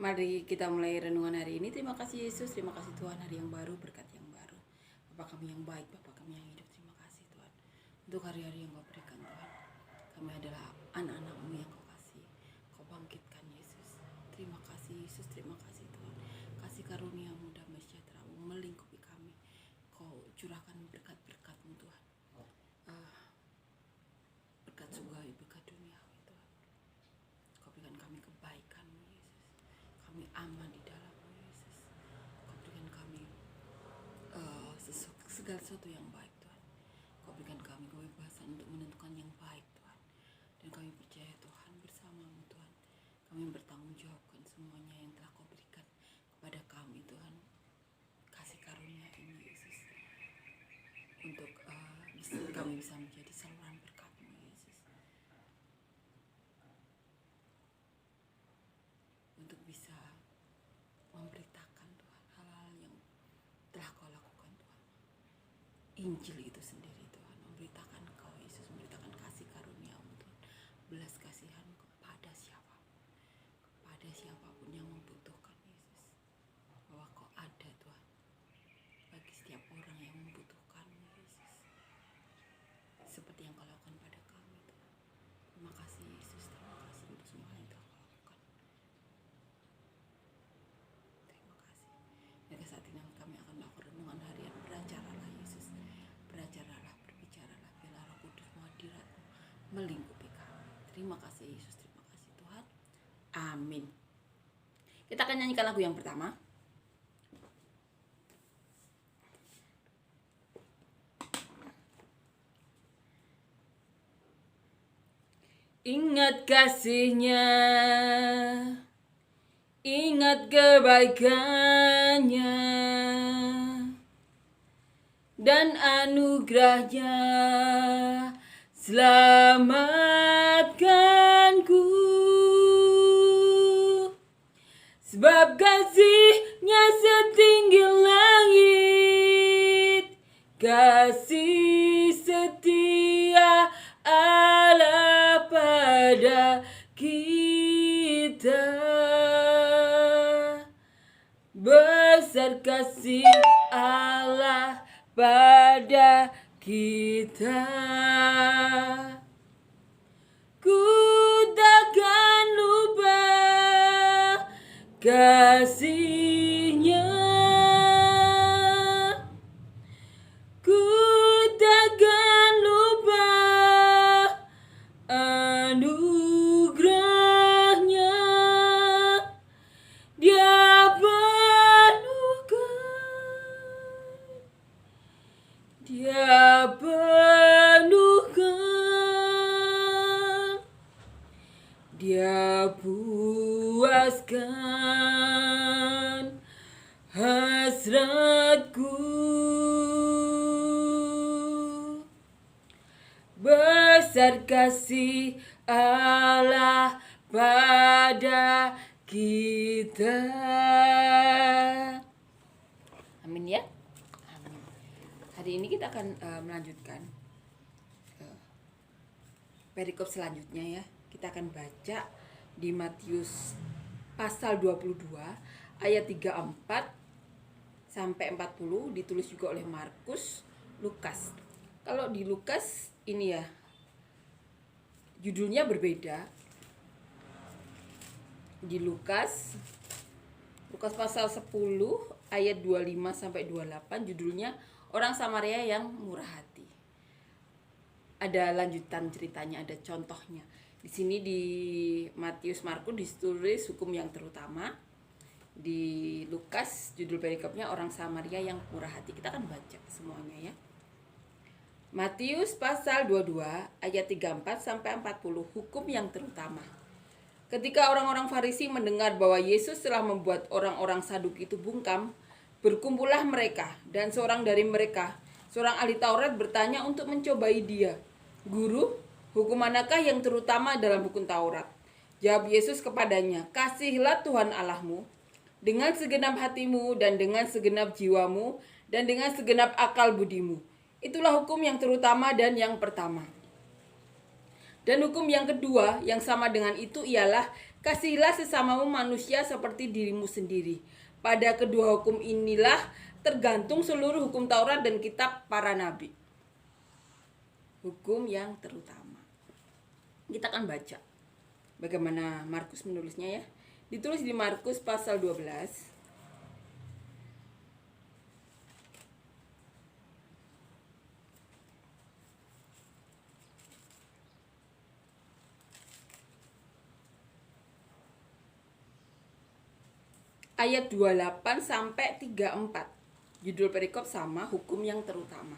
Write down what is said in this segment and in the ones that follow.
Mari kita mulai renungan hari ini. Terima kasih Yesus, terima kasih Tuhan, hari yang baru, berkat yang baru. Bapa kami yang baik, Bapa kami yang hidup, terima kasih Tuhan untuk hari-hari yang Kau berikan Tuhan. Kami adalah anak-anak-Mu yang Kau kasih, Kau bangkitkan Yesus. Terima kasih Yesus, terima kasih Tuhan. Kasih karunia-Mu, damai sejahtera-Mu melingkupi kami. Kau curahkan berkat-berkat-Mu Tuhan, berkat surgawi, berkat duniawi Tuhan. Kau berikan kami kebaikan-Mu Yesus. Kami aman di dalam-Mu Yesus. Kau berikan kami segala sesuatu yang baik Tuhan. Kau berikan kami kebebasan untuk menentukan yang baik Tuhan. Dan kami percaya Tuhan bersama-Mu Tuhan. Kami bertanggung jawabkan semuanya yang telah Kau berikan kepada kami Tuhan. Kasih karunia ini Yesus, untuk kami bisa menjadi saluran berkat-Mu Yesus. Untuk bisa memberitakan Tuhan hal-hal yang telah Kau lakukan Tuhan. Injil itu sendiri Tuhan, memberitakan Kau Yesus, memberitakan kasih karunia-Mu Tuhan, belas kasihan kepada siapapun yang membutuhkan Yesus, bahwa Kau ada Tuhan bagi setiap orang yang membutuhkan-Mu Yesus, seperti yang Kau lakukan pada kami Tuhan. Terima kasih Yesus, terima kasih untuk semua yang telah Kau lakukan. Terima kasih. Dan saat ini kami akan melakukan renungan harian. Beracaralah Yesus, beracaralah, berbicaralah, biarlah Roh Kudus-Mu, hadirat-Mu melingkupi kami. Terima kasih Yesus, terima kasih Tuhan. Amin. Kita akan nyanyikan lagu yang pertama. Ingat kasih-Nya, ingat kebaikan-Nya, dan anugerah-Nya selamatkanku. Sebab kasih-Nya setinggi langit, kasih setia Allah pada kita. Besar kasih Allah pada kita. Ku takkan lupa kasih-Nya. Ku takkan lupa anugerah-Nya. Dia penuhkan, Dia penuhkan, Dia puaskan hasratku. Besar kasih Allah pada kita. Amin ya. Amin. Hari ini kita akan melanjutkan perikop selanjutnya ya. Kita akan baca di Matius pasal 22 ayat 34 sampai 40, ditulis juga oleh Markus, Lukas. Kalau di Lukas ini ya, judulnya berbeda. Di Lukas pasal 10 ayat 25 sampai 28, judulnya orang Samaria yang murah hati. Ada lanjutan ceritanya, ada contohnya. Di sini di Matius, Markus ditulis hukum yang terutama. Di Lukas judul perikopnya orang Samaria yang murah hati. Kita akan baca semuanya ya. Matius pasal 22 ayat 34 sampai 40, hukum yang terutama. Ketika orang-orang Farisi mendengar bahwa Yesus telah membuat orang-orang Saduki itu bungkam, berkumpullah mereka, dan seorang dari mereka, seorang ahli Taurat, bertanya untuk mencobai Dia. Guru, hukum manakah yang terutama dalam hukum Taurat? Jawab Yesus kepadanya, kasihilah Tuhan Allahmu dengan segenap hatimu dan dengan segenap jiwamu dan dengan segenap akal budimu. Itulah hukum yang terutama dan yang pertama. Dan hukum yang kedua yang sama dengan itu ialah, Kasihilah sesamamu manusia seperti dirimu sendiri. Pada kedua hukum inilah tergantung seluruh hukum Taurat dan kitab para nabi. Hukum yang terutama. Kita akan baca bagaimana Markus menulisnya ya. Ditulis di Markus pasal 12. Ayat 28 sampai 34. Judul perikop sama, hukum yang terutama.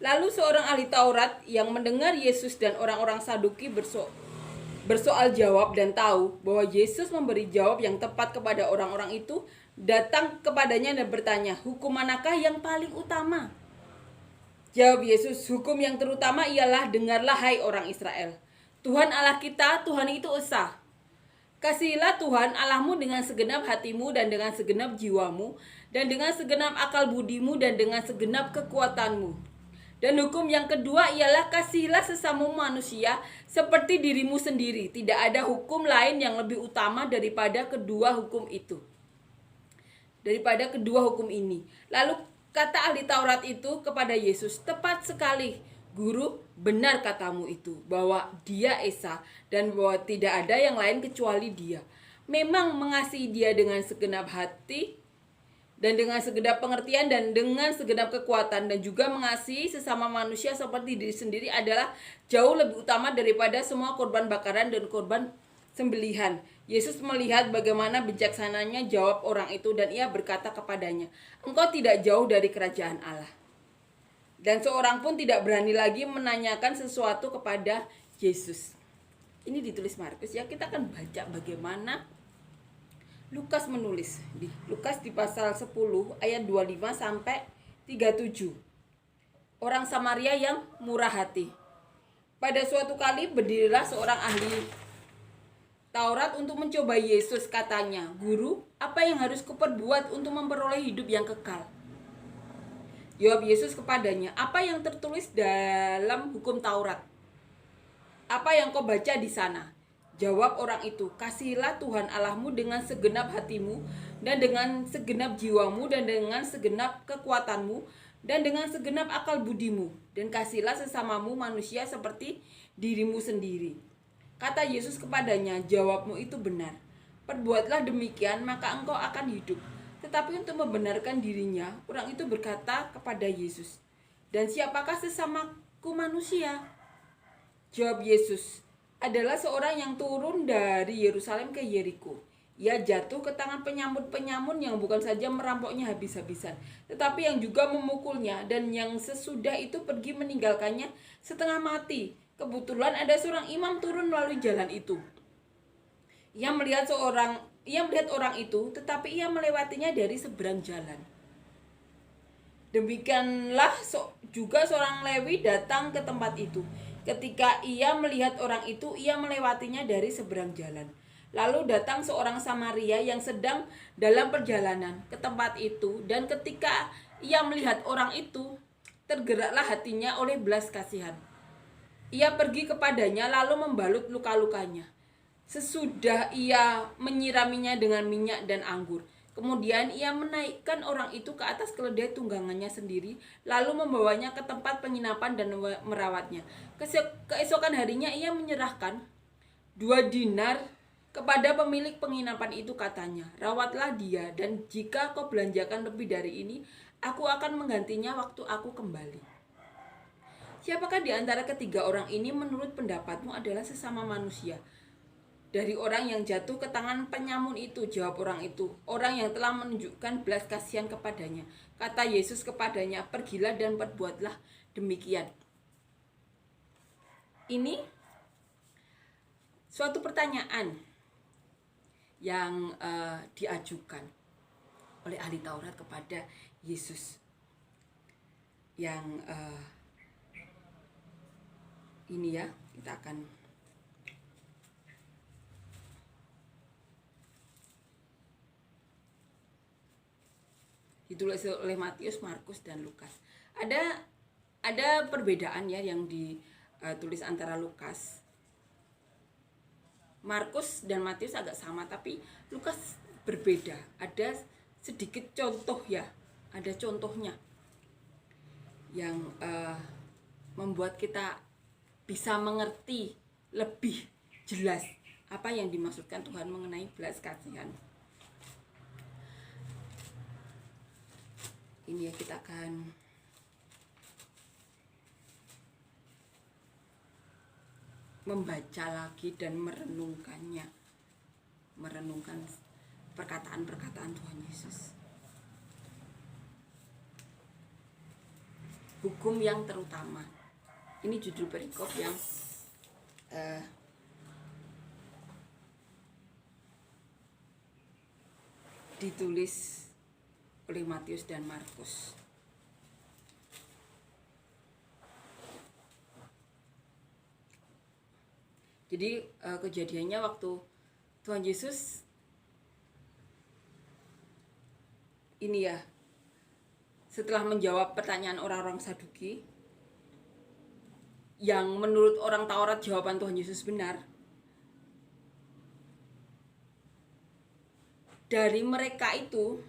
Lalu seorang ahli Taurat yang mendengar Yesus dan orang-orang Saduki bersoal jawab dan tahu bahwa Yesus memberi jawab yang tepat kepada orang-orang itu, datang kepadanya dan bertanya, "Hukum manakah yang paling utama?" Jawab Yesus, "Hukum yang terutama ialah, dengarlah hai orang Israel. Tuhan Allah kita, Tuhan itu esa. Kasihilah Tuhan Allahmu dengan segenap hatimu dan dengan segenap jiwamu dan dengan segenap akal budimu dan dengan segenap kekuatanmu. Dan hukum yang kedua ialah kasihilah sesamamu manusia seperti dirimu sendiri. Tidak ada hukum lain yang lebih utama daripada kedua hukum itu. Daripada kedua hukum ini." Lalu kata ahli Taurat itu kepada Yesus, "Tepat sekali, Guru, benar katamu itu, bahwa Dia Esa dan bahwa tidak ada yang lain kecuali Dia. Memang mengasihi Dia dengan segenap hati dan dengan segenap pengertian dan dengan segenap kekuatan dan juga mengasihi sesama manusia seperti diri sendiri adalah jauh lebih utama daripada semua korban bakaran dan korban sembelihan." Yesus melihat bagaimana bijaksananya jawab orang itu dan ia berkata kepadanya, "Engkau tidak jauh dari kerajaan Allah." Dan seorang pun tidak berani lagi menanyakan sesuatu kepada Yesus. Ini ditulis Markus ya. Kita akan baca bagaimana Lukas menulis. Lukas di pasal 10 ayat 25 sampai 37. Orang Samaria yang murah hati. Pada suatu kali berdirilah seorang ahli Taurat untuk mencoba Yesus. Katanya, "Guru, apa yang harus kuperbuat untuk memperoleh hidup yang kekal?" Jawab Yesus kepadanya, "Apa yang tertulis dalam hukum Taurat? Apa yang kau baca di sana?" Jawab orang itu, "Kasihilah Tuhan Allahmu dengan segenap hatimu dan dengan segenap jiwamu dan dengan segenap kekuatanmu dan dengan segenap akal budimu, dan kasihilah sesamamu manusia seperti dirimu sendiri." Kata Yesus kepadanya, "Jawabmu itu benar. Perbuatlah demikian, maka engkau akan hidup." Tetapi untuk membenarkan dirinya, orang itu berkata kepada Yesus, "Dan siapakah sesamaku manusia?" Jawab Yesus, "Adalah seorang yang turun dari Yerusalem ke Yeriko. Ia jatuh ke tangan penyamun-penyamun yang bukan saja merampoknya habis-habisan, tetapi yang juga memukulnya, dan yang sesudah itu pergi meninggalkannya setengah mati. Kebetulan ada seorang imam turun melalui jalan itu. Ia melihat orang itu, tetapi ia melewatinya dari seberang jalan. Demikianlah juga seorang Lewi datang ke tempat itu. Ketika ia melihat orang itu, ia melewatinya dari seberang jalan. Lalu datang seorang Samaria yang sedang dalam perjalanan ke tempat itu, dan ketika ia melihat orang itu, tergeraklah hatinya oleh belas kasihan. Ia pergi kepadanya lalu membalut luka-lukanya. Sesudah ia menyiraminya dengan minyak dan anggur, kemudian ia menaikkan orang itu ke atas keledai tunggangannya sendiri, lalu membawanya ke tempat penginapan dan merawatnya. Keesokan harinya ia menyerahkan 2 dinar kepada pemilik penginapan itu, katanya, "Rawatlah dia, dan jika kau belanjakan lebih dari ini, aku akan menggantinya waktu aku kembali." Siapakah di antara ketiga orang ini menurut pendapatmu adalah sesama manusia? Dari orang yang jatuh ke tangan penyamun itu, jawab orang itu, "Orang yang telah menunjukkan belas kasihan kepadanya." Kata Yesus kepadanya, "Pergilah dan perbuatlah demikian." Ini suatu pertanyaan yang diajukan oleh ahli Taurat kepada Yesus. Yang ini ya, kita akan ditulis oleh Matius, Markus, dan Lukas. Ada perbedaan ya yang ditulis antara Lukas, Markus dan Matius agak sama, tapi Lukas berbeda. Ada sedikit contoh ya, ada contohnya yang membuat kita bisa mengerti lebih jelas apa yang dimaksudkan Tuhan mengenai belas kasihan. Ini ya, kita akan membaca lagi dan merenungkannya, merenungkan perkataan-perkataan Tuhan Yesus. Hukum yang terutama, ini judul perikop yang ditulis oleh Matius dan Markus. Jadi kejadiannya waktu Tuhan Yesus ini ya, setelah menjawab pertanyaan orang-orang Saduki yang menurut orang Taurat jawaban Tuhan Yesus benar, dari mereka itu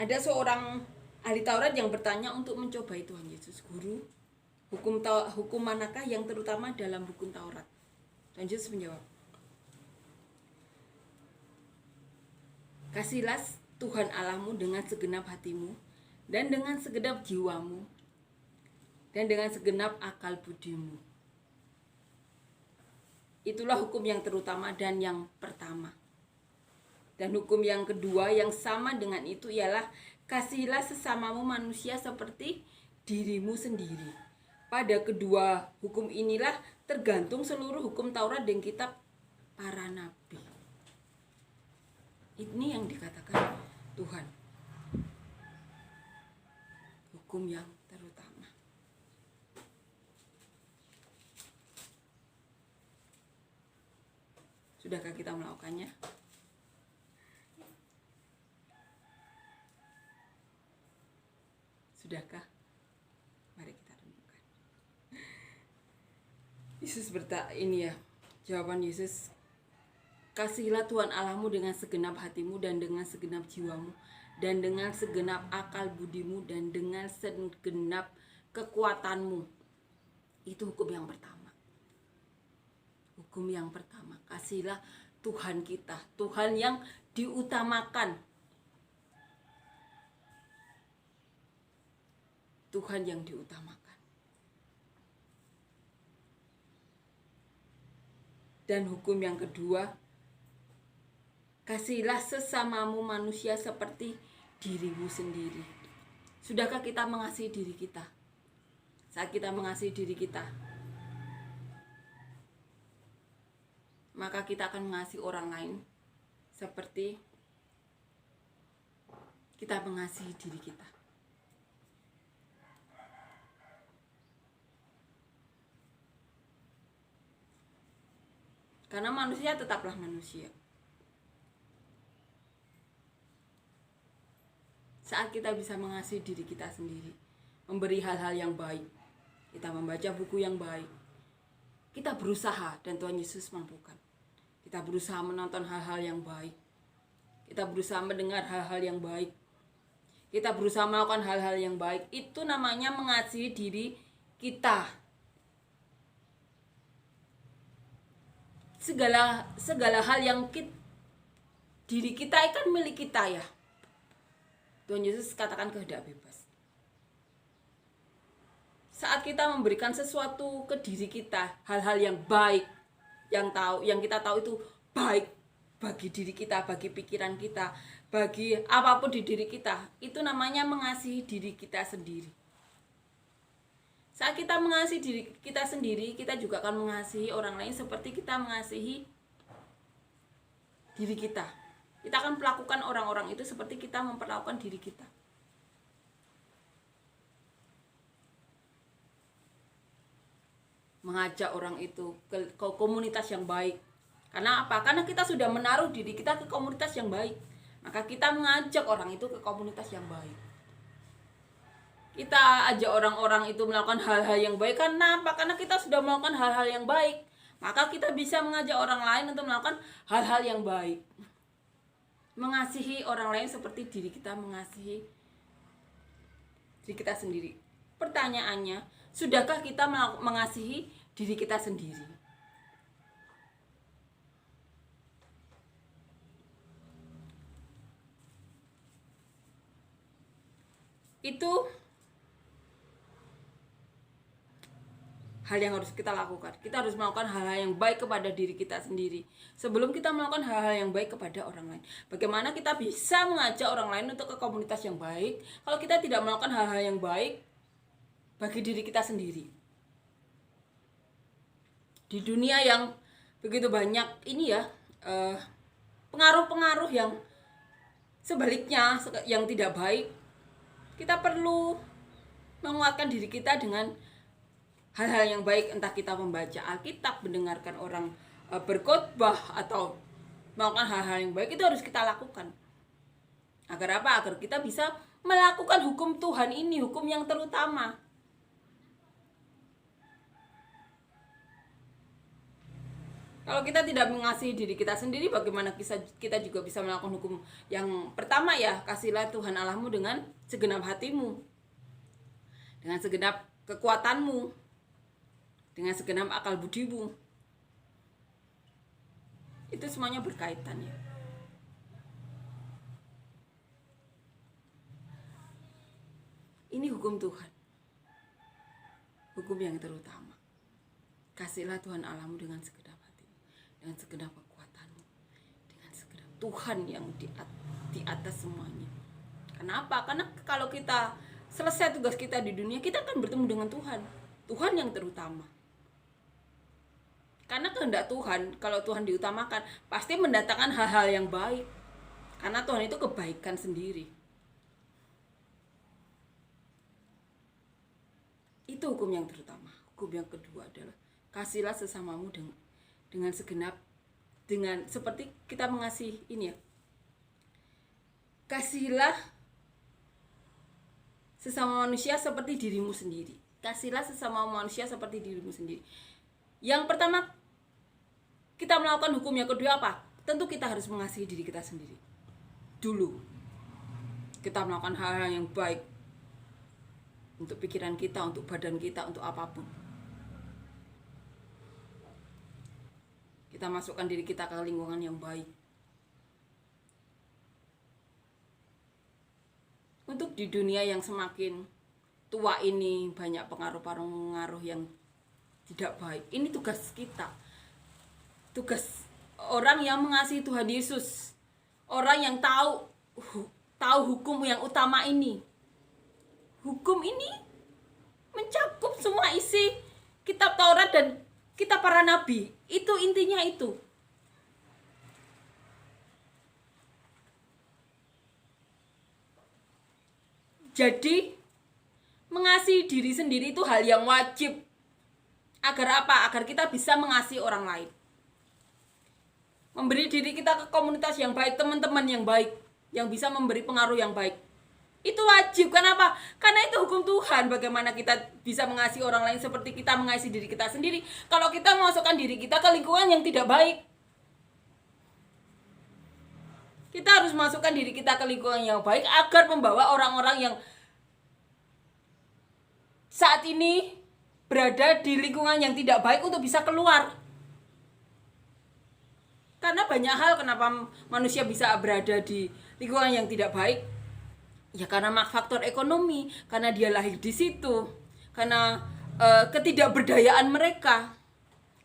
ada seorang ahli Taurat yang bertanya untuk mencobai Tuhan Yesus, "Guru, hukum manakah yang terutama dalam hukum Taurat?" Tuhan Yesus menjawab, "Kasihilah Tuhan Allahmu dengan segenap hatimu, dan dengan segenap jiwamu, dan dengan segenap akal budimu." Itulah hukum yang terutama dan yang pertama. Dan hukum yang kedua yang sama dengan itu ialah, "Kasihilah sesamamu manusia seperti dirimu sendiri." Pada kedua hukum inilah tergantung seluruh hukum Taurat dan kitab para nabi. Ini yang dikatakan Tuhan, hukum yang terutama. Sudahkah kita melakukannya? Sudahkah? Mari kita renungkan. Yesus ini ya, jawaban Yesus, "Kasihilah Tuhan Allahmu dengan segenap hatimu, dan dengan segenap jiwamu, dan dengan segenap akal budimu, dan dengan segenap kekuatanmu." Itu hukum yang pertama. Hukum yang pertama, kasihilah Tuhan kita, Tuhan yang diutamakan. Tuhan yang diutamakan. Dan hukum yang kedua, kasihilah sesamamu manusia seperti dirimu sendiri. Sudahkah kita mengasihi diri kita? Saat kita mengasihi diri kita, maka kita akan mengasihi orang lain seperti kita mengasihi diri kita. Karena manusia tetaplah manusia. Saat kita bisa mengasihi diri kita sendiri, memberi hal-hal yang baik, kita membaca buku yang baik, kita berusaha dan Tuhan Yesus mampukan. Kita berusaha menonton hal-hal yang baik, kita berusaha mendengar hal-hal yang baik, kita berusaha melakukan hal-hal yang baik. Itu namanya mengasihi diri kita. Segala hal yang diri kita kan milik kita ya. Tuhan Yesus katakan kehendak bebas. Saat kita memberikan sesuatu ke diri kita, hal-hal yang baik, yang kita tahu itu baik bagi diri kita, bagi pikiran kita, bagi apapun di diri kita, itu namanya mengasihi diri kita sendiri. Saat kita mengasihi diri kita sendiri, kita juga akan mengasihi orang lain seperti kita mengasihi diri kita. Kita akan melakukan orang-orang itu seperti kita memperlakukan diri kita. Mengajak orang itu ke komunitas yang baik. Karena apa? Karena kita sudah menaruh diri kita ke komunitas yang baik. Maka kita mengajak orang itu ke komunitas yang baik. Kita ajak orang-orang itu melakukan hal-hal yang baik. Karena apa? Karena kita sudah melakukan hal-hal yang baik. Maka kita bisa mengajak orang lain untuk melakukan hal-hal yang baik. Mengasihi orang lain seperti diri kita mengasihi diri kita sendiri. Pertanyaannya, sudahkah kita mengasihi diri kita sendiri? Itu hal yang harus kita lakukan. Kita harus melakukan hal-hal yang baik kepada diri kita sendiri sebelum kita melakukan hal-hal yang baik kepada orang lain. Bagaimana kita bisa mengajak orang lain untuk ke komunitas yang baik kalau kita tidak melakukan hal-hal yang baik bagi diri kita sendiri? Di dunia yang begitu banyak ini ya, pengaruh-pengaruh yang sebaliknya, yang tidak baik, kita perlu menguatkan diri kita dengan hal-hal yang baik, entah kita membaca Alkitab, mendengarkan orang berkhotbah, atau melakukan hal-hal yang baik. Itu harus kita lakukan. Agar apa? Agar kita bisa melakukan hukum Tuhan ini, hukum yang terutama. Kalau kita tidak mengasihi diri kita sendiri, bagaimana kita juga bisa melakukan hukum yang pertama ya? Kasihilah Tuhan Allahmu dengan segenap hatimu, dengan segenap kekuatanmu, dengan segenap akal budimu. Itu semuanya berkaitan ya. Ini hukum Tuhan, hukum yang terutama. Kasihilah Tuhan Allahmu dengan segenap hatimu, dengan segenap kekuatanmu, dengan segenap Tuhan yang di atas semuanya. Kenapa? Karena kalau kita selesai tugas kita di dunia, kita akan bertemu dengan Tuhan, Tuhan yang terutama. Karena kehendak Tuhan, kalau Tuhan diutamakan, pasti mendatangkan hal-hal yang baik. Karena Tuhan itu kebaikan sendiri. Itu hukum yang terutama. Hukum yang kedua adalah kasihilah sesamamu dengan segenap, dengan seperti kita mengasihi ini ya. Kasihilah sesama manusia seperti dirimu sendiri. Kasihilah sesama manusia seperti dirimu sendiri. Yang pertama, kita melakukan hukum yang kedua apa? Tentu kita harus mengasihi diri kita sendiri. Dulu kita melakukan hal-hal yang baik untuk pikiran kita, untuk badan kita, untuk apapun. Kita masukkan diri kita ke lingkungan yang baik. Untuk di dunia yang semakin tua ini, banyak pengaruh-pengaruh yang tidak baik. Ini tugas kita. Tugas orang yang mengasihi Tuhan Yesus. Orang yang tahu hukum yang utama ini. Hukum ini mencakup semua isi kitab Taurat dan kitab para nabi. Itu intinya itu. Jadi mengasihi diri sendiri itu hal yang wajib. Agar apa? Agar kita bisa mengasihi orang lain. Memberi diri kita ke komunitas yang baik, teman-teman yang baik, yang bisa memberi pengaruh yang baik. Itu wajib. Kenapa? Karena itu hukum Tuhan. Bagaimana kita bisa mengasihi orang lain seperti kita mengasihi diri kita sendiri kalau kita memasukkan diri kita ke lingkungan yang tidak baik. Kita harus masukkan diri kita ke lingkungan yang baik agar membawa orang-orang yang saat ini berada di lingkungan yang tidak baik untuk bisa keluar. Karena banyak hal kenapa manusia bisa berada di lingkungan yang tidak baik. Ya karena faktor ekonomi, karena dia lahir di situ, karena ketidakberdayaan mereka.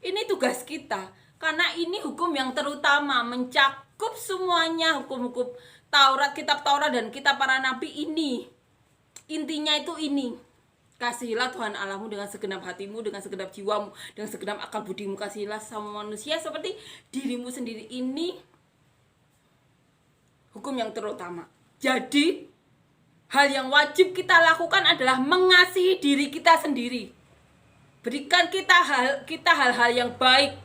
Ini tugas kita. Karena ini hukum yang terutama, mencakup semuanya, hukum-hukum Taurat, kitab Taurat dan kitab para nabi ini. Intinya itu ini. Kasihilah Tuhan Allahmu dengan segenap hatimu, dengan segenap jiwamu, dengan segenap akal budimu. Kasihilah sama manusia seperti dirimu sendiri. Ini hukum yang terutama. Jadi hal yang wajib kita lakukan adalah mengasihi diri kita sendiri. Berikan kita hal-hal yang baik.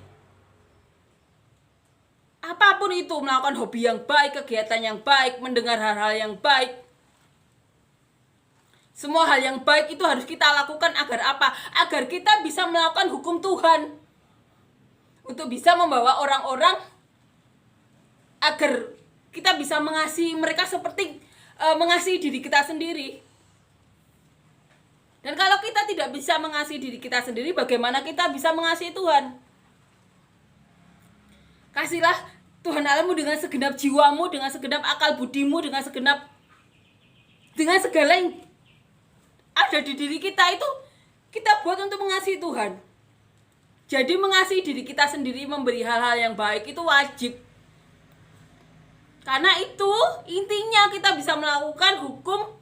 Apapun itu, melakukan hobi yang baik, kegiatan yang baik, mendengar hal-hal yang baik. Semua hal yang baik itu harus kita lakukan agar apa? Agar kita bisa melakukan hukum Tuhan. untuk bisa membawa orang-orang agar kita bisa mengasihi mereka seperti mengasihi diri kita sendiri. Dan kalau kita tidak bisa mengasihi diri kita sendiri, bagaimana kita bisa mengasihi Tuhan? Kasihlah Tuhan Allahmu dengan segenap jiwamu, dengan segenap akal budimu, dengan segala yang ada di diri kita itu kita buat untuk mengasihi Tuhan. Jadi mengasihi diri kita sendiri, memberi hal-hal yang baik itu wajib. Karena itu intinya kita bisa melakukan hukum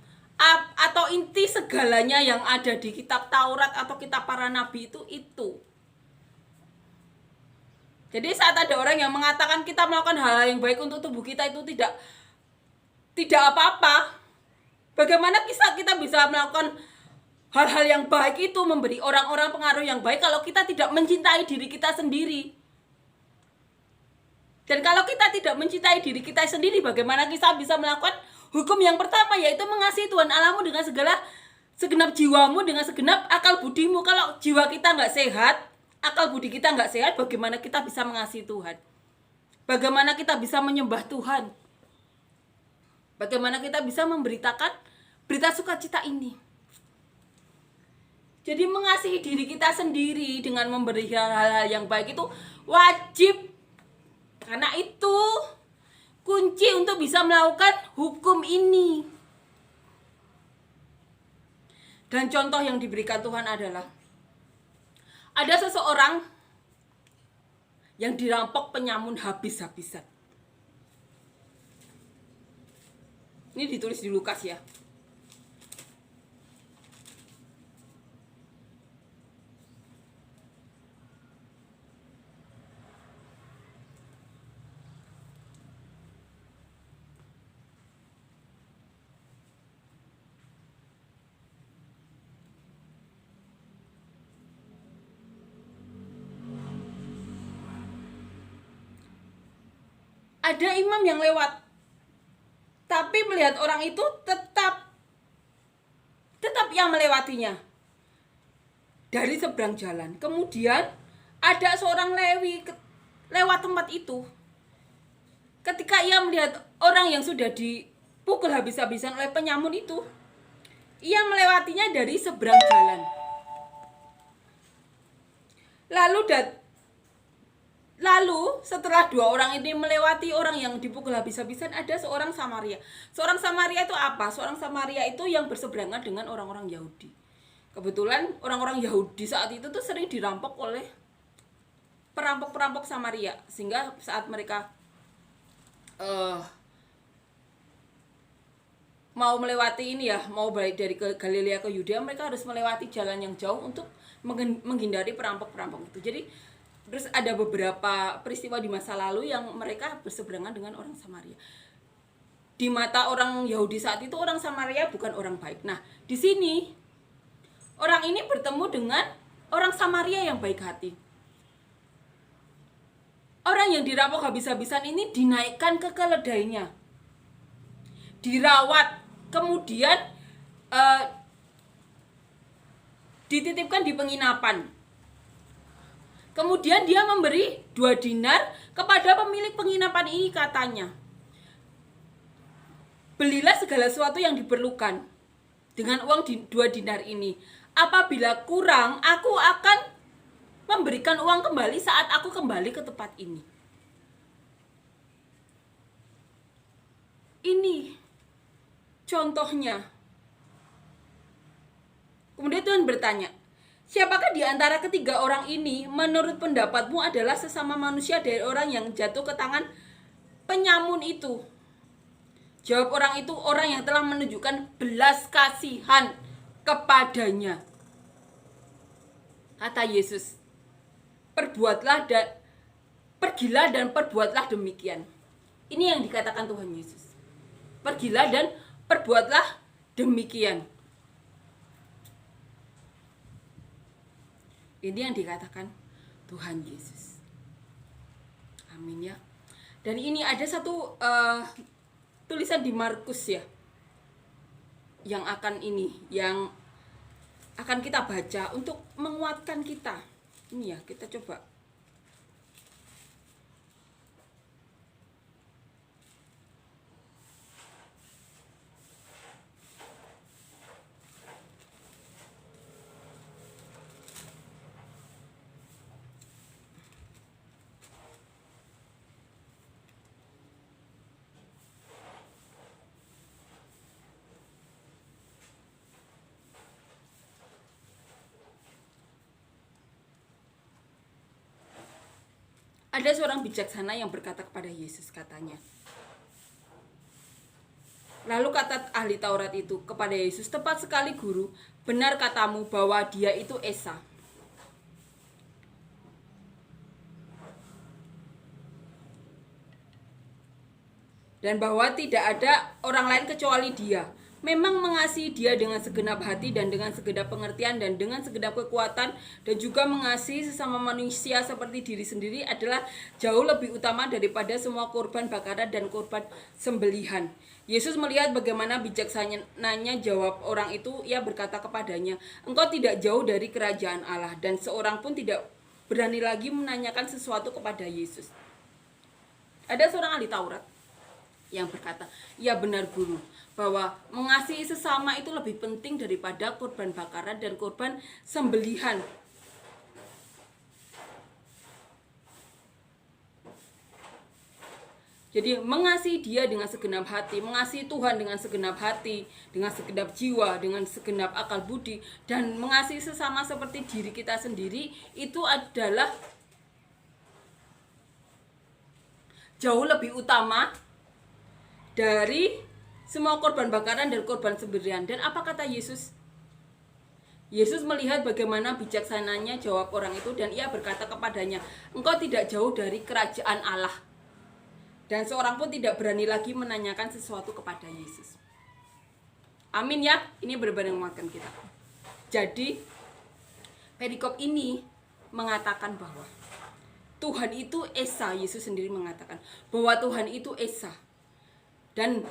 atau inti segalanya yang ada di kitab Taurat atau kitab para nabi itu. Jadi saat ada orang yang mengatakan kita melakukan hal yang baik untuk tubuh kita itu tidak apa-apa. Bagaimana kita bisa melakukan hal-hal yang baik itu, memberi orang-orang pengaruh yang baik kalau kita tidak mencintai diri kita sendiri? Dan kalau kita tidak mencintai diri kita sendiri, bagaimana kita bisa melakukan hukum yang pertama, yaitu mengasihi Tuhan Allahmu dengan segenap jiwamu, dengan segenap akal budimu. Kalau jiwa kita nggak sehat, akal budi kita nggak sehat, bagaimana kita bisa mengasihi Tuhan? Bagaimana kita bisa menyembah Tuhan? Bagaimana kita bisa memberitakan berita sukacita ini? Jadi mengasihi diri kita sendiri dengan memberi hal-hal yang baik itu wajib. Karena itu kunci untuk bisa melakukan hukum ini. Dan contoh yang diberikan Tuhan adalah ada seseorang yang dirampok penyamun habis-habisan. Ini ditulis di Lukas ya. Ada imam yang lewat, tapi melihat orang itu tetap yang melewatinya dari seberang jalan. Kemudian ada seorang Lewi lewat tempat itu. Ketika ia melihat orang yang sudah dipukul habis-habisan oleh penyamun itu, ia melewatinya dari seberang jalan. Lalu setelah dua orang ini melewati orang yang dipukul habis-habisan, ada seorang Samaria. Seorang Samaria itu apa? Seorang Samaria itu yang berseberangan dengan orang-orang Yahudi. Kebetulan orang-orang Yahudi saat itu tuh sering dirampok oleh perampok-perampok Samaria. Sehingga saat mereka mau melewati ini ya, mau balik dari ke Galilea ke Yudea, mereka harus melewati jalan yang jauh untuk menghindari perampok-perampok itu. Jadi terus ada beberapa peristiwa di masa lalu yang mereka berseberangan dengan orang Samaria. Di mata orang Yahudi saat itu orang Samaria bukan orang baik. Nah, di sini orang ini bertemu dengan orang Samaria yang baik hati. Orang yang dirampok habis-habisan ini dinaikkan ke keledainya, dirawat, kemudian dititipkan di penginapan. Kemudian dia memberi 2 dinar kepada pemilik penginapan ini, katanya, belilah segala sesuatu yang diperlukan dengan uang 2 dinar ini. Apabila kurang, aku akan memberikan uang kembali saat aku kembali ke tempat ini. Ini contohnya. Kemudian Tuhan bertanya, siapakah di antara ketiga orang ini menurut pendapatmu adalah sesama manusia dari orang yang jatuh ke tangan penyamun itu? Jawab orang itu, orang yang telah menunjukkan belas kasihan kepadanya. Kata Yesus, pergilah dan perbuatlah demikian. Ini yang dikatakan Tuhan Yesus. Pergilah dan perbuatlah demikian. Ini yang dikatakan Tuhan Yesus. Amin ya. Dan ini ada satu tulisan di Markus ya, yang akan kita baca untuk menguatkan kita. Ini ya, kita coba Ada seorang bijaksana yang berkata kepada Yesus, katanya. Lalu kata ahli Taurat itu kepada Yesus, "Tepat sekali Guru, benar katamu bahwa dia itu Esa. Dan bahwa tidak ada orang lain kecuali dia. Memang mengasihi dia dengan segenap hati dan dengan segenap pengertian dan dengan segenap kekuatan, dan juga mengasihi sesama manusia seperti diri sendiri adalah jauh lebih utama daripada semua korban bakaran dan korban sembelihan." Yesus melihat bagaimana bijaksananya jawab orang itu. Ia berkata kepadanya, "Engkau tidak jauh dari kerajaan Allah." Dan seorang pun tidak berani lagi menanyakan sesuatu kepada Yesus. Ada seorang ahli Taurat yang berkata, "Ya benar Guru, bahwa mengasihi sesama itu lebih penting daripada korban bakaran dan korban sembelihan." Jadi mengasihi dia dengan segenap hati, mengasihi Tuhan dengan segenap hati, dengan segenap jiwa, dengan segenap akal budi, dan mengasihi sesama seperti diri kita sendiri, itu adalah jauh lebih utama dari semua korban bakaran dan korban sembelihan. Dan apa kata Yesus? Yesus melihat bagaimana bijaksananya jawab orang itu, dan ia berkata kepadanya, "Engkau tidak jauh dari kerajaan Allah." Dan seorang pun tidak berani lagi menanyakan sesuatu kepada Yesus. Amin ya, ini benar-benar menguatkan kita. Jadi, perikop ini mengatakan bahwa Tuhan itu Esa. Yesus sendiri mengatakan bahwa Tuhan itu Esa. Dan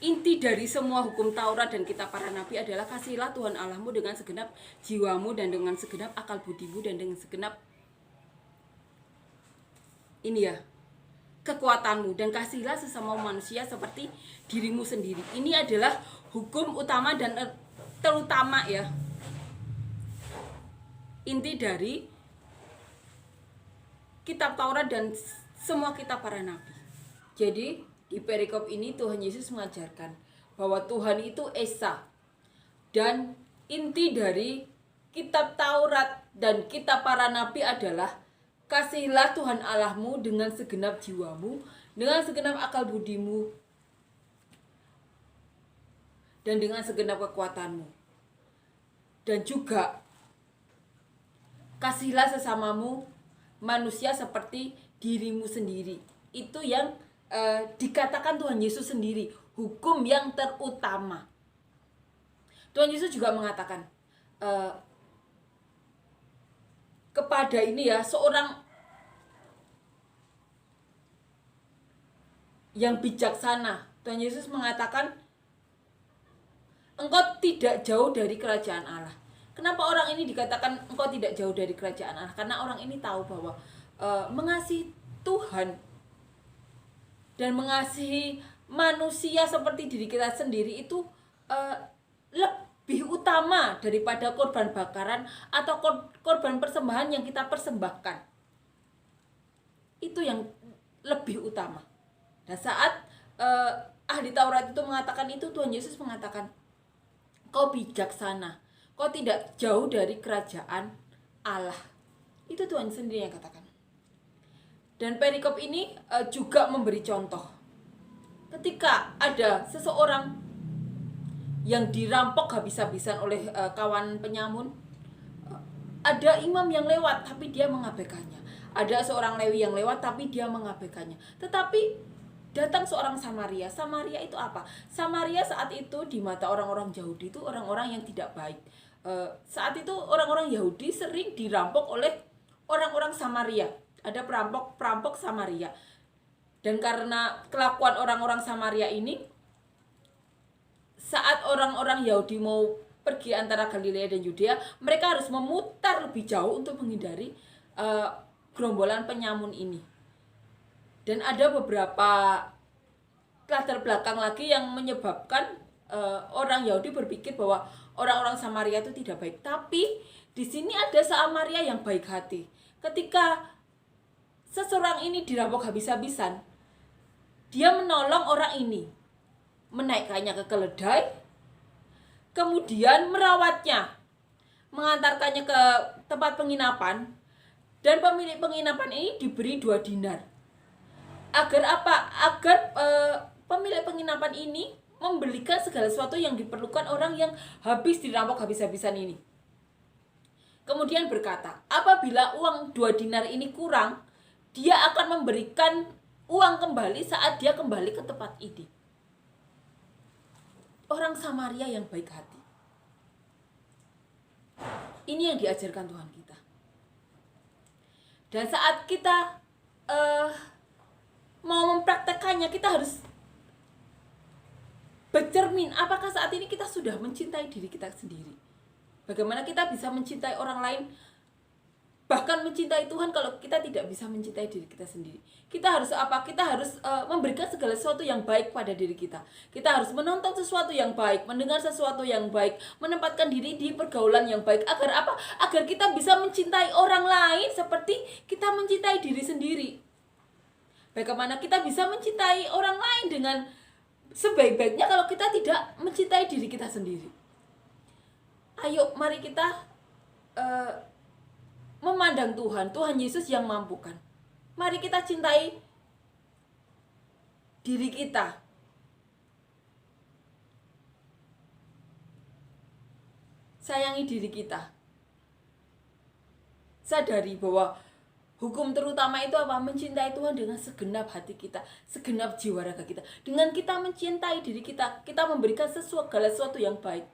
inti dari semua hukum Taurat dan kitab para nabi adalah kasihilah Tuhan Allahmu dengan segenap jiwamu dan dengan segenap akal budimu dan dengan segenap kekuatanmu, dan kasihilah sesama manusia seperti dirimu sendiri. Ini adalah hukum utama dan terutama ya, inti dari kitab Taurat dan semua kitab para nabi. Jadi di perikop ini Tuhan Yesus mengajarkan bahwa Tuhan itu Esa, dan inti dari kitab Taurat dan kitab para nabi adalah kasihilah Tuhan Allahmu dengan segenap jiwamu, dengan segenap akal budimu, dan dengan segenap kekuatanmu. Dan juga kasihilah sesamamu manusia seperti dirimu sendiri. Itu yang dikatakan Tuhan Yesus sendiri, hukum yang terutama. Tuhan Yesus juga mengatakan kepada ini ya, seorang yang bijaksana. Tuhan Yesus mengatakan, "Engkau tidak jauh dari kerajaan Allah." Kenapa orang ini dikatakan engkau tidak jauh dari kerajaan Allah? Karena orang ini tahu bahwa mengasihi Tuhan dan mengasihi manusia seperti diri kita sendiri itu lebih utama daripada korban bakaran atau korban persembahan yang kita persembahkan. Itu yang lebih utama. Dan saat ahli Taurat itu mengatakan itu, Tuhan Yesus mengatakan, "Kau bijaksana, kau tidak jauh dari kerajaan Allah." Itu Tuhan sendiri yang katakan. Dan perikop ini juga memberi contoh. Ketika ada seseorang yang dirampok habis-habisan oleh kawan penyamun, ada imam yang lewat tapi dia mengabaikannya. Ada seorang Lewi yang lewat tapi dia mengabaikannya. Tetapi datang seorang Samaria. Samaria itu apa? Samaria saat itu di mata orang-orang Yahudi itu orang-orang yang tidak baik. Saat itu orang-orang Yahudi sering dirampok oleh orang-orang Samaria. Ada perampok Samaria. Dan karena kelakuan orang-orang Samaria ini, saat orang-orang Yahudi mau pergi antara Galilea dan Yudea, mereka harus memutar lebih jauh untuk menghindari gerombolan penyamun ini. Dan ada beberapa latar belakang lagi yang menyebabkan orang Yahudi berpikir bahwa orang-orang Samaria itu tidak baik. Tapi di sini ada Samaria yang baik hati. Ketika seseorang ini dirampok habis-habisan, dia menolong orang ini, menaikkannya ke keledai, kemudian merawatnya, mengantarkannya ke tempat penginapan, Dan pemilik penginapan ini diberi 2 dinar. Agar apa? Agar pemilik penginapan ini membelikan segala sesuatu yang diperlukan orang yang habis dirampok habis-habisan ini. Kemudian berkata, apabila uang 2 dinar ini kurang, dia akan memberikan uang kembali saat dia kembali ke tempat ini. Orang Samaria yang baik hati. Ini yang diajarkan Tuhan kita. Dan saat kita mau mempraktekannya, kita harus bercermin, apakah saat ini kita sudah mencintai diri kita sendiri? Bagaimana kita bisa mencintai orang lain, bahkan mencintai Tuhan kalau kita tidak bisa mencintai diri kita sendiri? Kita harus apa? Kita harus memberikan segala sesuatu yang baik pada diri kita. Kita harus menonton sesuatu yang baik, mendengar sesuatu yang baik, menempatkan diri di pergaulan yang baik. Agar apa? Agar kita bisa mencintai orang lain seperti kita mencintai diri sendiri. Bagaimana kita bisa mencintai orang lain dengan sebaik-baiknya kalau kita tidak mencintai diri kita sendiri? Ayo, mari kita memandang Tuhan, Tuhan Yesus yang mampukan. Mari kita cintai diri kita. Sayangi diri kita. Sadari bahwa hukum terutama itu apa? Mencintai Tuhan dengan segenap hati kita, segenap jiwa raga kita. Dengan kita mencintai diri kita, kita memberikan segala sesuatu yang baik.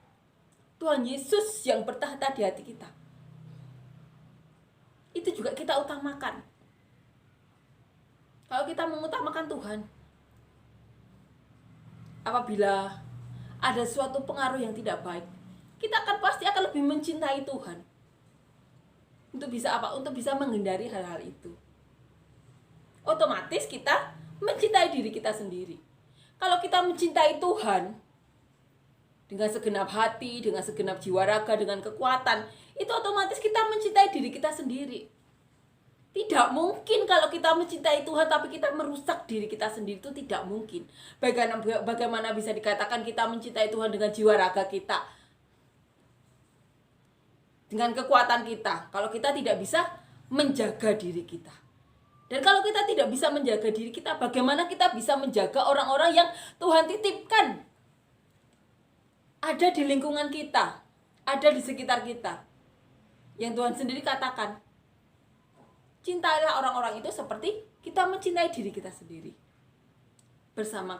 Tuhan Yesus yang bertahta di hati kita. Itu juga kita utamakan. Kalau kita mengutamakan Tuhan, apabila ada suatu pengaruh yang tidak baik, kita pasti akan lebih mencintai Tuhan. Untuk bisa apa? Untuk bisa menghindari hal-hal itu. Otomatis kita mencintai diri kita sendiri. Kalau kita mencintai Tuhan dengan segenap hati, dengan segenap jiwa raga, dengan kekuatan, itu otomatis kita mencintai diri kita sendiri. Tidak mungkin kalau kita mencintai Tuhan tapi kita merusak diri kita sendiri, itu tidak mungkin. Bagaimana bisa dikatakan kita mencintai Tuhan dengan jiwa raga kita, dengan kekuatan kita, kalau kita tidak bisa menjaga diri kita? Dan kalau kita tidak bisa menjaga diri kita, bagaimana kita bisa menjaga orang-orang yang Tuhan titipkan ada di lingkungan kita, ada di sekitar kita, yang Tuhan sendiri katakan, cintailah orang-orang itu seperti kita mencintai diri kita sendiri. Bersama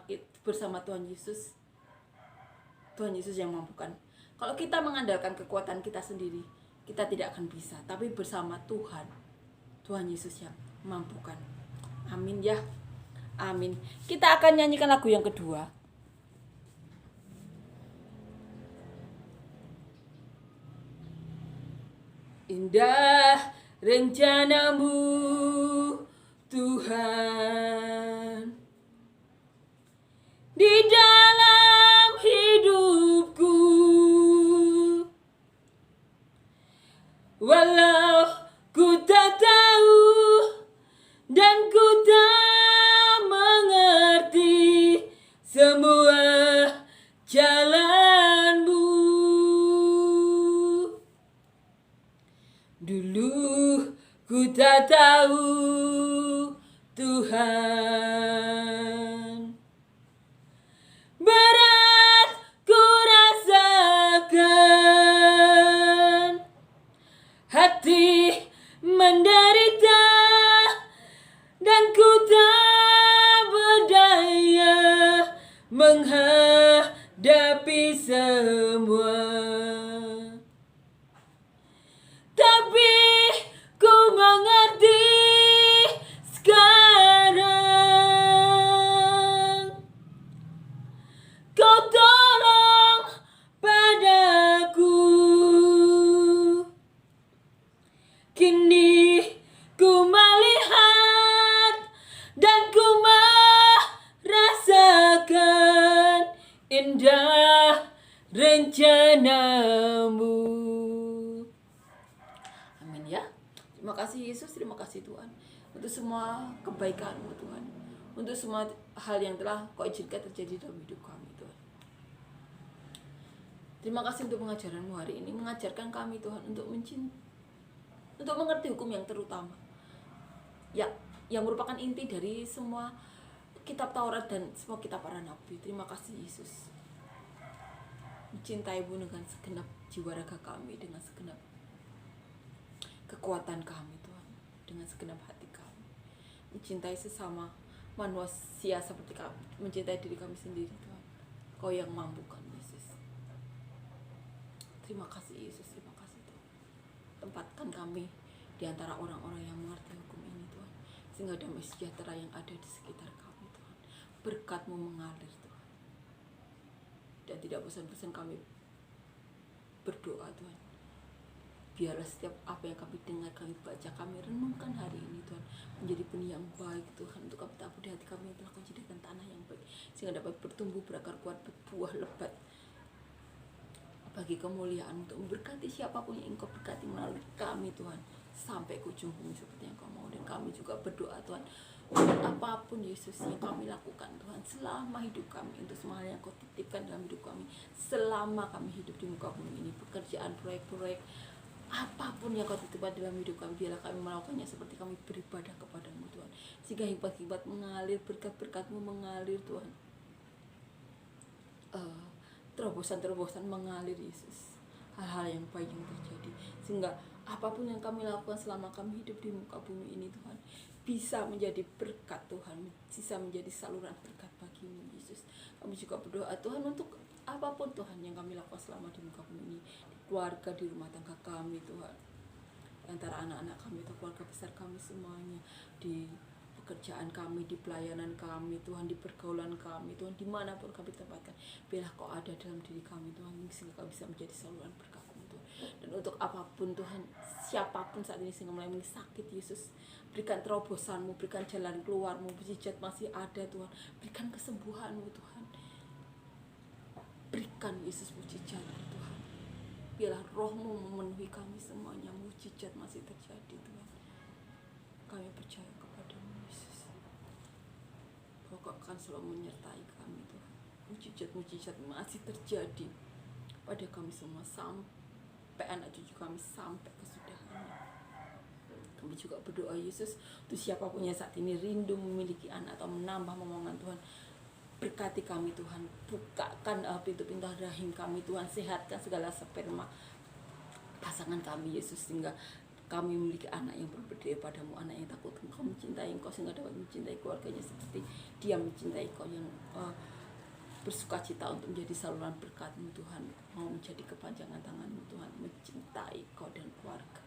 Tuhan Yesus, Tuhan Yesus yang mampukan. Kalau kita mengandalkan kekuatan kita sendiri, kita tidak akan bisa. Tapi bersama Tuhan, Tuhan Yesus yang mampukan. Amin ya. Amin. Kita akan nyanyikan lagu yang kedua. Indah rencanamu Tuhan di dalam hidupku, walau ku tak tahu dan ku tak mengerti semua jalanmu. Dulu ku tak tahu Tuhan, berat ku rasakan, hati menderita dan ku tak berdaya menghadapi semua. Tapi ku mengerti sekarang, Kau tolong padaku. Kini ku melihat dan ku merasakan indah rencanamu. Amin ya. Terima kasih Yesus, terima kasih Tuhan untuk semua kebaikan-Mu Tuhan, untuk semua hal yang telah Kau izinkan terjadi dalam hidup kami Tuhan. Terima kasih untuk pengajaran-Mu hari ini, mengajarkan kami Tuhan untuk untuk mengerti hukum yang terutama, ya, yang merupakan inti dari semua kitab Taurat dan semua kitab para nabi. Terima kasih Yesus, mencintaimu dengan segenap jiwa raga kami, dengan segenap kekuatan kami Tuhan, dengan segenap hati kami, mencintai sesama manusia seperti kami, mencintai diri kami sendiri Tuhan. Kau yang mampukan Yesus. Terima kasih Yesus, terima kasih Tuhan. Tempatkan kami di antara orang-orang yang mengerti hukum ini Tuhan, sehingga damai sejahtera yang ada di sekitar kami Tuhan. Berkat-Mu mengalir Tuhan, dan tidak bosan-bosan kami berdoa Tuhan. Biarlah setiap apa yang kami dengar, kami baca, kami renungkan hari ini Tuhan, menjadi benih yang baik Tuhan, untuk kami tabur di hati kami yang telah Kau jadikan tanah yang baik, sehingga dapat bertumbuh, berakar kuat, berbuah lebat bagi kemuliaan, untuk memberkati siapapun yang Engkau berkati melalui kami Tuhan, sampai ke ujung bumi seperti yang Kau mau. Dan kami juga berdoa Tuhan, apapun Yesus yang kami lakukan Tuhan selama hidup kami, untuk semua hal yang Kau titipkan dalam hidup kami selama kami hidup di muka bumi ini, pekerjaan, proyek-proyek, apapun yang Kau titipkan dalam hidup kami, biarlah kami melakukannya seperti kami beribadah kepadamu Tuhan, sehingga hikmat-hikmat mengalir, berkat-berkat-Mu mengalir Tuhan, terobosan-terobosan mengalir Yesus, hal-hal yang baik yang terjadi, sehingga apapun yang kami lakukan selama kami hidup di muka bumi ini Tuhan, bisa menjadi berkat Tuhan, bisa menjadi saluran berkat bagi-Mu Yesus. Kami juga berdoa Tuhan untuk apapun Tuhan yang kami lakukan selama di muka bumi ini, di keluarga, di rumah tangga kami Tuhan, antara anak-anak kami atau keluarga besar kami semuanya, di pekerjaan kami, di pelayanan kami Tuhan, di pergaulan kami Tuhan, dimanapun kami tempatkan, biarlah Kau ada dalam diri kami Tuhan, sehingga kami bisa menjadi saluran berkat-Mu Tuhan. Dan untuk apapun Tuhan, siapapun saat ini sehingga mulai sakit Yesus, berikan terobosan-Mu, berikan jalan keluar-Mu, mujizat masih ada Tuhan, berikan kesembuhan-Mu Tuhan, berikan Yesus mujizat Tuhan, biarlah Roh-Mu memenuhi kami semuanya, mujizat masih terjadi Tuhan. Kami percaya kepada-Mu Yesus, bahwa Kau akan selalu menyertai kami Tuhan. Mujizat-mujizat masih terjadi pada kami semua, sampai anak cucu kami, sampai kesudahannya. Kami juga berdoa Yesus, untuk siapapun yang saat ini rindu memiliki anak atau menambah momongan Tuhan, berkati kami Tuhan, bukakan pintu-pintu rahim kami Tuhan, sehatkan segala sperma pasangan kami Yesus, sehingga kami memiliki anak yang berbeda padamu, anak yang takut Engkau, mencintai Engkau, sehingga dapat mencintai keluarganya seperti Dia mencintai Kau, yang bersuka cita untuk menjadi saluran berkat-Mu Tuhan, mau menjadi kepanjangan tangan-Mu Tuhan, mencintai Kau dan keluarga.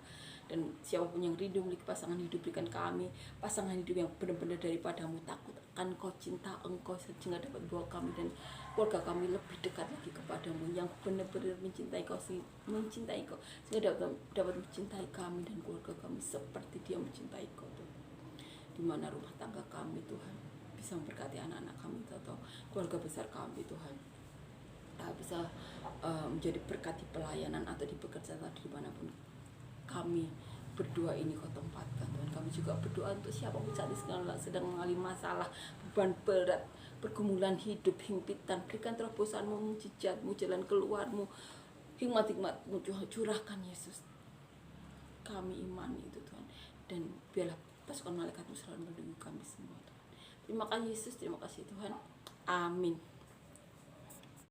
Dan siapapun yang rindu memiliki pasangan hidup, berikan kami pasangan hidup yang benar-benar daripada-Mu, takut akan Kau, cinta Engkau, sehingga dapat bawa kami dan keluarga kami lebih dekat lagi kepada-Mu, yang benar-benar mencintai Kau, sehingga dapat mencintai kami dan keluarga kami seperti Dia mencintai Kau Tuhan. Di mana rumah tangga kami Tuhan, bisa memberkati anak-anak kami atau keluarga besar kami Tuhan, bisa menjadi berkat di pelayanan atau di pekerjaan atau dimanapun kami berdoa ini Kau tempatkan Tuhan. Kami juga berdoa untuk siapapun saat ini sedang mengalami masalah, beban berat, pergumulan hidup, himpitan, berikan terobosan-Mu, mujizat-Mu, jalan keluar-Mu, hikmat-hikmat-Mu curahkan Yesus. Kami imani itu Tuhan, dan biarlah pasukan malaikat-Mu selalu melindungi kami semua Tuhan. Terima kasih Yesus, terima kasih Tuhan, amin.